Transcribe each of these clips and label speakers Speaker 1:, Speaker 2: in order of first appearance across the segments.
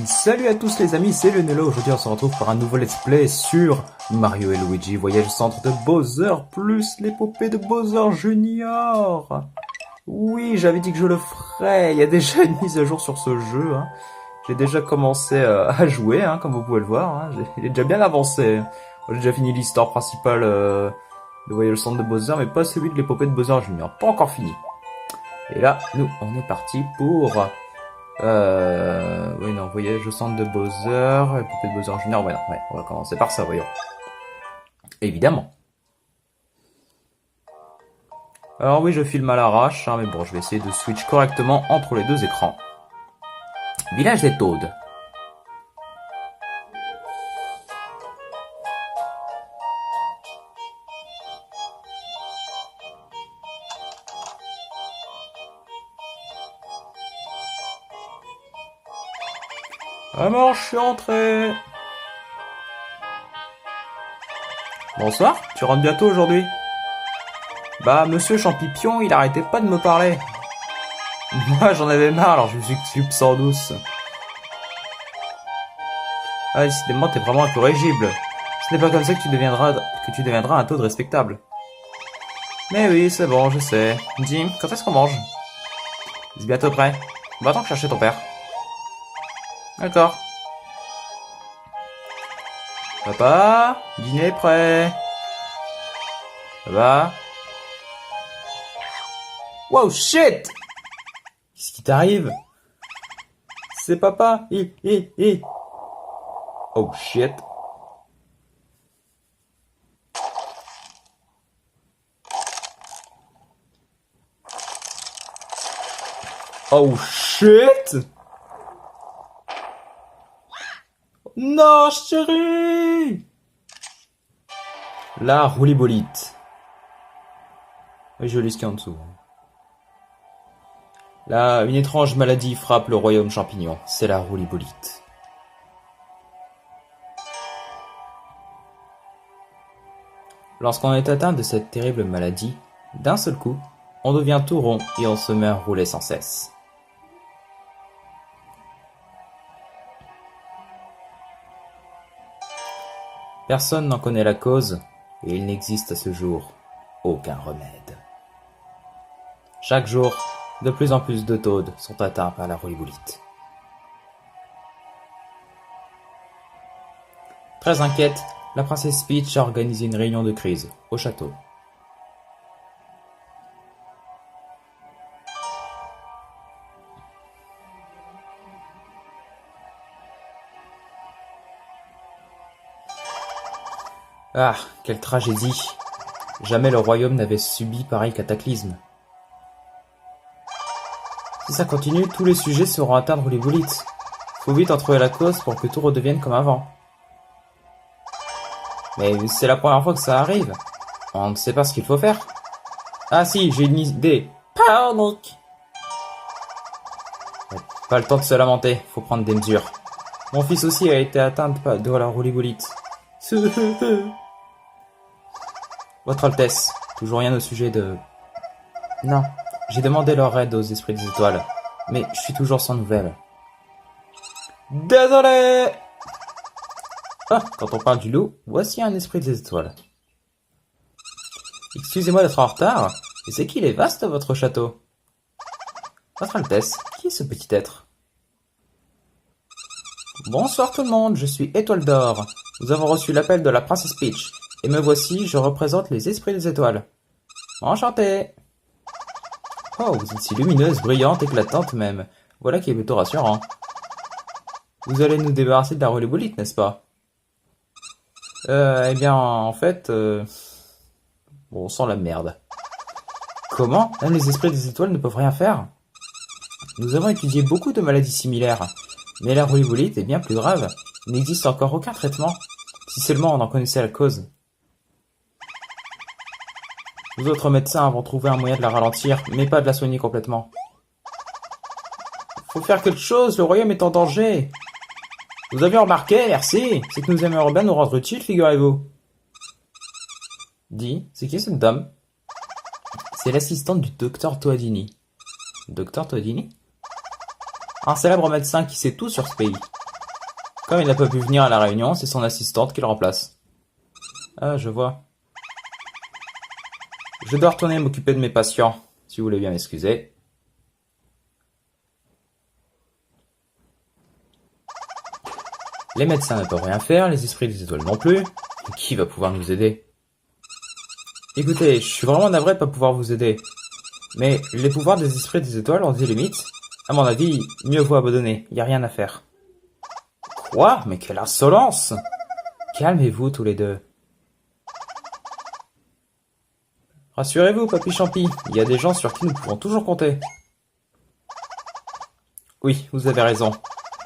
Speaker 1: Salut à tous les amis, c'est Lionello. Aujourd'hui on se retrouve pour un nouveau let's play sur Mario et Luigi Voyage au centre de Bowser plus l'épopée de Bowser Junior. Oui, j'avais dit que je le ferais. Il y a déjà une mise à jour sur ce jeu. J'ai déjà commencé à jouer, comme vous pouvez le voir. Il est déjà bien avancé. J'ai déjà fini l'histoire principale de Voyage au centre de Bowser, mais pas celui de l'épopée de Bowser Junior. Pas encore fini. Et là, nous, on est parti pour... oui, non, voyage au centre de Bowser, épopée de Bowser Junior, ouais, on va commencer par ça, voyons. Évidemment. Alors oui, je filme à l'arrache, mais bon, je vais essayer de switch correctement entre les deux écrans. Village des Toads. Ah mort, je suis entré. Bonsoir, tu rentres bientôt aujourd'hui? Bah, monsieur Champipion, il arrêtait pas de me parler. Moi, j'en avais marre, alors je me suis tube sans douce. Ah, décidément, t'es vraiment incorrigible. Ce n'est pas comme ça que tu deviendras un Toad respectable. Mais oui, c'est bon, je sais. Dis, quand est-ce qu'on mange? C'est bientôt prêt. Va-t'en chercher ton père. D'accord. Papa, dîner est prêt. Papa. Wow, shit! Qu'est-ce qui t'arrive? C'est papa. Oh shit. Oh shit! Non, chérie! La roulibolite. Oui, je lis ce qu'il y a en dessous. Là, une étrange maladie frappe le royaume champignon. C'est la roulibolite. Lorsqu'on est atteint de cette terrible maladie, d'un seul coup, on devient tout rond et on se met à rouler sans cesse. Personne n'en connaît la cause, et il n'existe à ce jour aucun remède. Chaque jour, de plus en plus de Toads sont atteints par la roulibolite. Très inquiète, la princesse Peach a organisé une réunion de crise au château. Ah, quelle tragédie! Jamais le royaume n'avait subi pareil cataclysme. Si ça continue, tous les sujets seront atteints de roulibolite. Faut vite en trouver la cause pour que tout redevienne comme avant. Mais c'est la première fois que ça arrive. On ne sait pas ce qu'il faut faire. Ah si, j'ai une idée. Panique! Pas le temps de se lamenter, faut prendre des mesures. Mon fils aussi a été atteint de la roulibolite. Votre Altesse, toujours rien au sujet de... Non, j'ai demandé leur aide aux esprits des étoiles, mais je suis toujours sans nouvelles. Désolé! Ah, quand on parle du loup, voici un esprit des étoiles. Excusez-moi d'être en retard, mais c'est qu'il est vaste votre château. Votre Altesse, qui est ce petit être? Bonsoir tout le monde, je suis Étoile d'Or. Nous avons reçu l'appel de la princesse Peach, et me voici, je représente les esprits des étoiles. Enchanté! Oh, vous êtes si lumineuse, brillante, éclatante même. Voilà qui est plutôt rassurant. Vous allez nous débarrasser de la roulibolite, n'est-ce pas? Eh bien, en fait... Bon, on sent la merde. Comment? Même les esprits des étoiles ne peuvent rien faire? Nous avons étudié beaucoup de maladies similaires, mais la roulibolite est bien plus grave. Il n'existe encore aucun traitement. Si seulement on en connaissait la cause. Nous autres médecins avons trouvé un moyen de la ralentir, mais pas de la soigner complètement. Faut faire quelque chose, le royaume est en danger. Vous avez remarqué, merci, c'est que nous aimerions bien nous rendre utiles, figurez-vous. Dis, c'est qui cette dame? C'est l'assistante du docteur Toadini. Docteur Toadini? Un célèbre médecin qui sait tout sur ce pays. Comme il n'a pas pu venir à la réunion, c'est son assistante qui le remplace. Ah, je vois. Je dois retourner m'occuper de mes patients, si vous voulez bien m'excuser. Les médecins ne peuvent rien faire, les esprits des étoiles non plus. Qui va pouvoir nous aider? Écoutez, je suis vraiment navré de pas pouvoir vous aider. Mais les pouvoirs des esprits des étoiles ont des limites. À mon avis, mieux vaut abandonner, y a rien à faire. Quoi? Mais quelle insolence! Calmez-vous tous les deux. Rassurez-vous, Papy Champi, il y a des gens sur qui nous pouvons toujours compter. Oui, vous avez raison.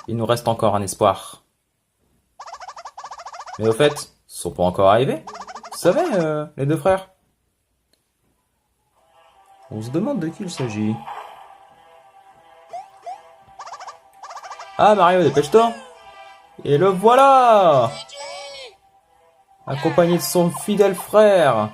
Speaker 1: Il nous reste encore un espoir. Mais au fait, ils sont pas encore arrivés? Vous savez, les deux frères? On se demande de qui il s'agit. Ah, Mario, dépêche-toi! Et le voilà! Accompagné de son fidèle frère.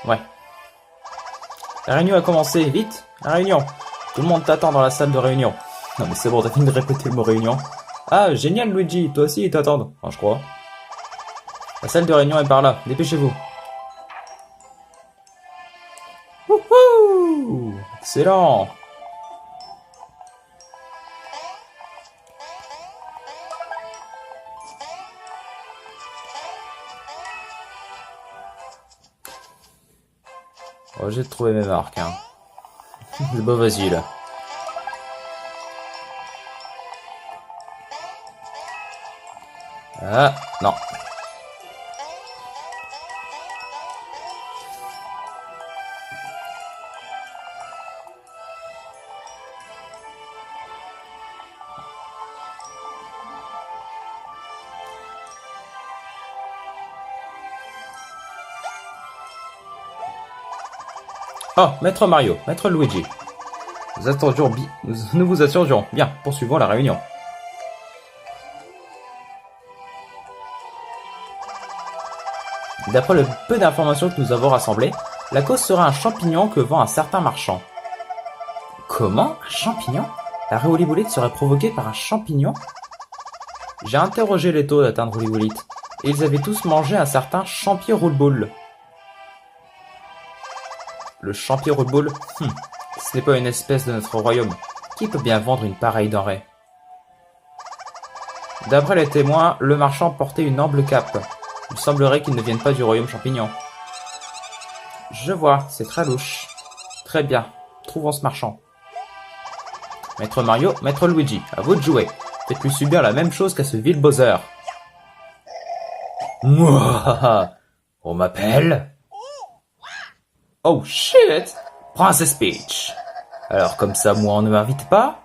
Speaker 1: Ouais. La réunion a commencé, vite! La réunion! Tout le monde t'attend dans la salle de réunion. Non mais c'est bon, t'as fini de répéter le mot réunion. Ah, génial Luigi, toi aussi ils t'attendent. Enfin, je crois. La salle de réunion est par là, dépêchez-vous. Wouhou! Excellent! Oh, j'ai trouvé mes marques, hein. C'est pas facile. Ah, non. Oh, Maître Mario, Maître Luigi. Nous vous attendions. Bien, poursuivons la réunion. D'après le peu d'informations que nous avons rassemblées, la cause serait un champignon que vend un certain marchand. Comment? Un champignon? La réolibolite serait provoquée par un champignon? J'ai interrogé les taux d'atteindre réolibolite, et ils avaient tous mangé un certain champi roule-boule. Le champi roule-boule? Ce n'est pas une espèce de notre royaume. Qui peut bien vendre une pareille denrée? D'après les témoins, le marchand portait une humble cape. Il semblerait qu'il ne vienne pas du royaume champignon. Je vois, c'est très louche. Très bien, trouvons ce marchand. Maître Mario, Maître Luigi, à vous de jouer. Faites-lui subir la même chose qu'à ce vil Bowser. Mouah! On m'appelle? Oh shit! Princess Peach. Alors comme ça, moi on ne m'invite pas?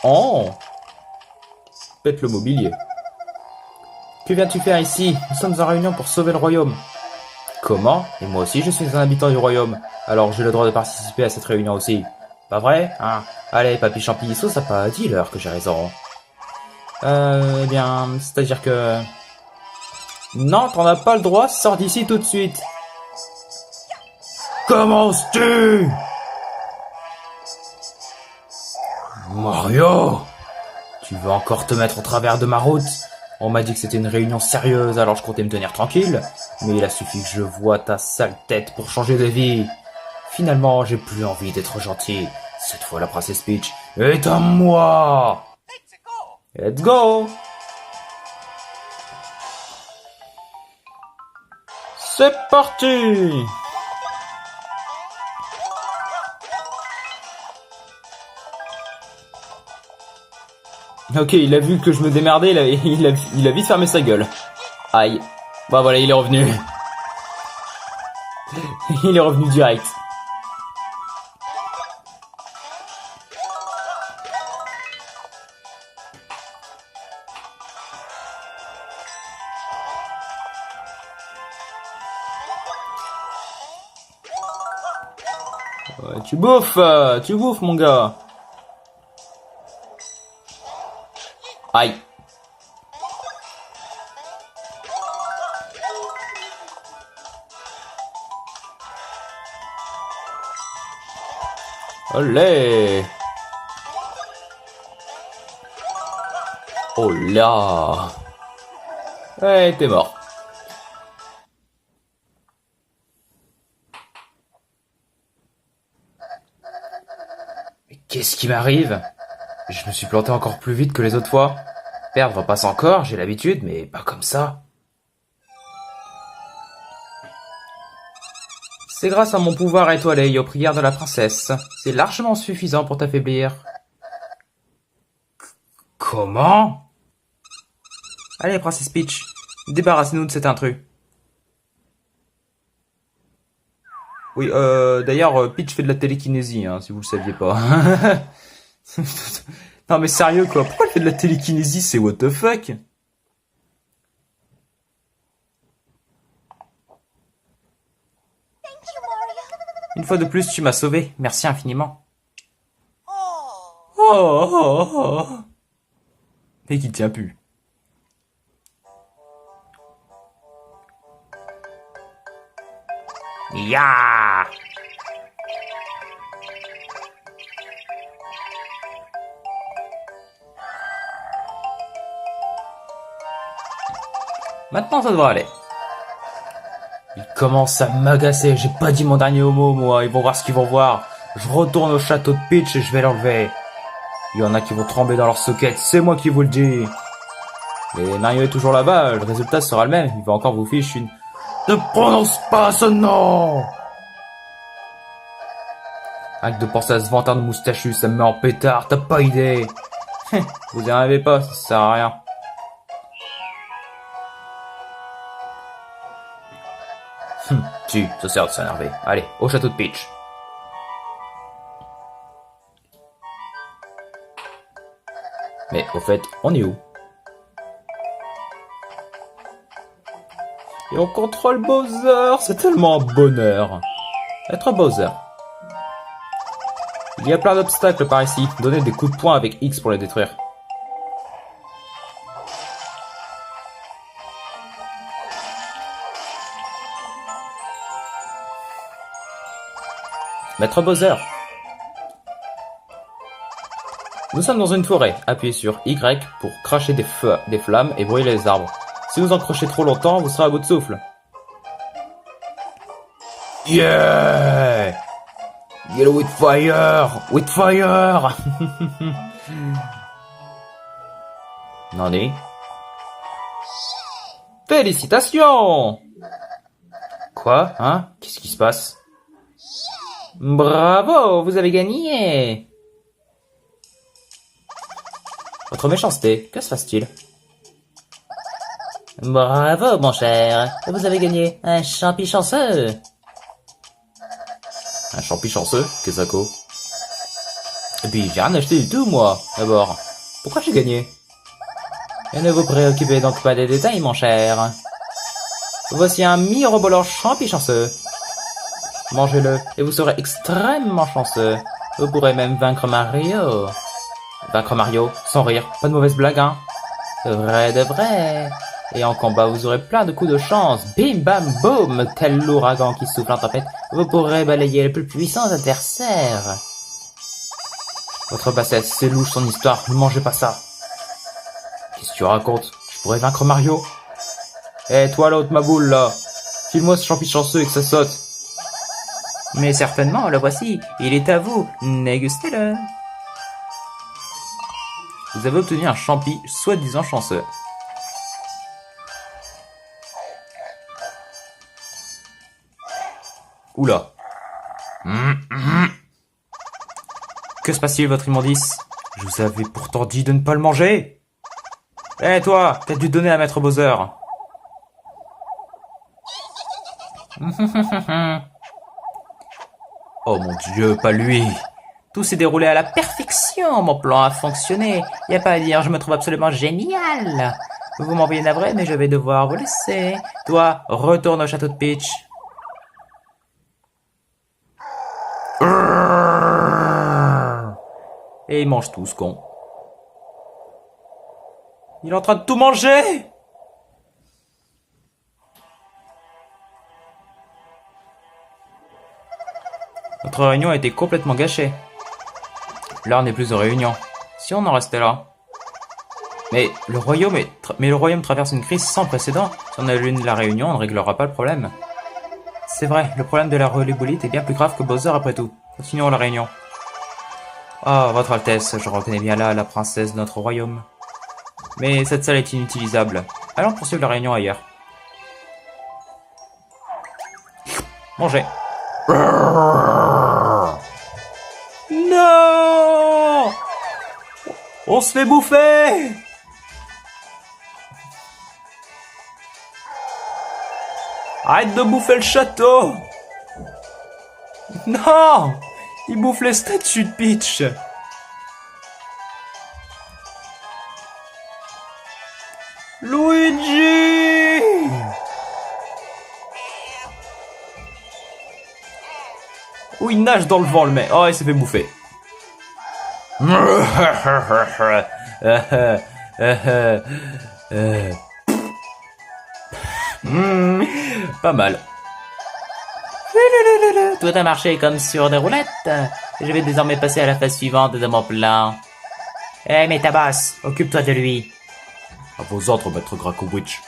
Speaker 1: Oh! Pète le mobilier. Que viens-tu faire ici? Nous sommes en réunion pour sauver le royaume. Comment? Et moi aussi je suis un habitant du royaume. Alors j'ai le droit de participer à cette réunion aussi. Pas vrai? Hein? Allez, Papy Champi, ça pas dit l'heure que j'ai raison. Eh bien, c'est-à-dire que... Non, t'en as pas le droit, sors d'ici tout de suite. Commences-tu? Mario! Tu veux encore te mettre au travers de ma route? On m'a dit que c'était une réunion sérieuse, alors je comptais me tenir tranquille. Mais il a suffi que je voie ta sale tête pour changer de vie. Finalement, j'ai plus envie d'être gentil. Cette fois, la princesse Peach est à moi! Let's go! C'est parti! Ok, il a vu que je me démerdais, il a vite fermé sa gueule. Aïe. Bah voilà, il est revenu. Il est revenu direct. Ouais, tu bouffes mon gars. Aïe. Olé. Oh là! Ouais, t'es mort. Mais qu'est-ce qui m'arrive? Je me suis planté encore plus vite que les autres fois. Perdre passe encore, j'ai l'habitude, mais pas comme ça. C'est grâce à mon pouvoir étoilé et aux prières de la princesse. C'est largement suffisant pour t'affaiblir. Comment? Allez, princesse Peach, débarrassez-nous de cet intrus. Oui, d'ailleurs, Peach fait de la télékinésie, hein, si vous le saviez pas. Non mais sérieux quoi, pourquoi elle fait de la télékinésie, c'est what the fuck? Une fois de plus, tu m'as sauvé, merci infiniment. Oh, oh, oh, oh. Mais qui tient plus. Ya! Maintenant ça devrait aller. Ils commencent à m'agacer, j'ai pas dit mon dernier mot moi, ils vont voir ce qu'ils vont voir. Je retourne au château de Peach et je vais l'enlever. Il y en a qui vont trembler dans leur socket, c'est moi qui vous le dis. Mais Mario est toujours là-bas, le résultat sera le même, il va encore vous fiche une... Ne prononce pas ce nom! Rien que de penser à ce vantard de moustachu, ça me met en pétard, t'as pas idée. Vous y arrivez pas, ça sert à rien. Si, ça sert de s'énerver. Allez, au château de Peach. Mais au fait, on est où? Et on contrôle Bowser, c'est tellement un bonheur. Être Bowser. Il y a plein d'obstacles par ici. Donnez des coups de poing avec X pour les détruire. Maître Bowser. Nous sommes dans une forêt. Appuyez sur Y pour cracher des flammes et brûler les arbres. Si vous en crochez trop longtemps, vous serez à bout de souffle. Yeah! Yellow with fire! With fire! Nani? Félicitations! Quoi? Hein? Qu'est-ce qui se passe? Bravo! Vous avez gagné! Votre méchanceté, que se passe-t-il? Bravo, mon cher! Vous avez gagné un champi chanceux! Un champi chanceux? Qu'est-ce que ça? Et puis, j'ai rien acheté du tout, moi, d'abord. Pourquoi j'ai gagné? Et ne vous préoccupez donc pas des détails, mon cher. Voici un mirobolant champi chanceux. Mangez-le, et vous serez extrêmement chanceux. Vous pourrez même vaincre Mario. Vaincre Mario, sans rire, pas de mauvaise blague, hein. De vrai. Et en combat, vous aurez plein de coups de chance. Bim bam boum, tel l'ouragan qui souffle en tempête, vous pourrez balayer les plus puissants adversaires. Votre bassesse, c'est louche son histoire, ne mangez pas ça. Qu'est-ce que tu racontes? Je pourrais vaincre Mario? Eh, toi l'autre, ma boule, là. File-moi ce champi chanceux et que ça saute. Mais certainement, le voici. Il est à vous. Dégustez-le. Vous avez obtenu un champi soi-disant chanceux. Oula. Que se passe-t-il, votre immondice? Je vous avais pourtant dit de ne pas le manger. Eh toi, t'as dû donner à Maître Bowser. Oh mon Dieu, pas lui. Tout s'est déroulé à la perfection, mon plan a fonctionné. Y a pas à dire, je me trouve absolument génial. Vous m'envoyez navré, mais je vais devoir vous laisser. Toi, retourne au château de Peach. Et il mange tout, ce con. Il est en train de tout manger! Notre réunion a été complètement gâchée. L'heure n'est plus de réunion. Si on en restait là. Mais le royaume traverse une crise sans précédent. Si on annule la réunion, on ne réglera pas le problème. C'est vrai, le problème de la relébolite est bien plus grave que Bowser après tout. Continuons la réunion. Ah, Votre Altesse, je reconnais bien là la princesse de notre royaume. Mais cette salle est inutilisable. Allons poursuivre la réunion ailleurs. Mangez. Non! On se fait bouffer! Arrête de bouffer le château! Non! Il bouffe les statues de Peach! Luigi! Oh, il nage dans le vent, le mec. Oh, il s'est fait bouffer. Pas mal. Tout a marché comme sur des roulettes. Je vais désormais passer à la phase suivante de mon plan. Eh, mais ta boss, occupe-toi de lui. À vos ordres, maître Grakowicz.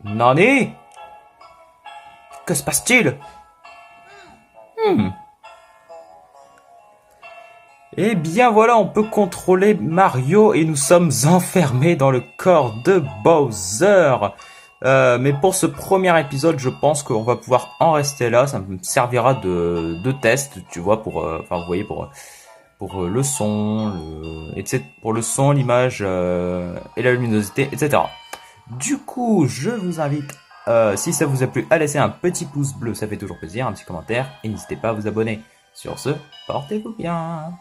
Speaker 1: Nani? Que se passe-t-il? Eh bien voilà, on peut contrôler Mario et nous sommes enfermés dans le corps de Bowser. Mais pour ce premier épisode, je pense qu'on va pouvoir en rester là. Ça me servira de test, tu vois, pour, enfin, vous voyez, pour le son, etc., pour le son, l'image et la luminosité, etc. Du coup, je vous invite, si ça vous a plu, à laisser un petit pouce bleu, ça fait toujours plaisir, un petit commentaire, et n'hésitez pas à vous abonner. Sur ce, portez-vous bien.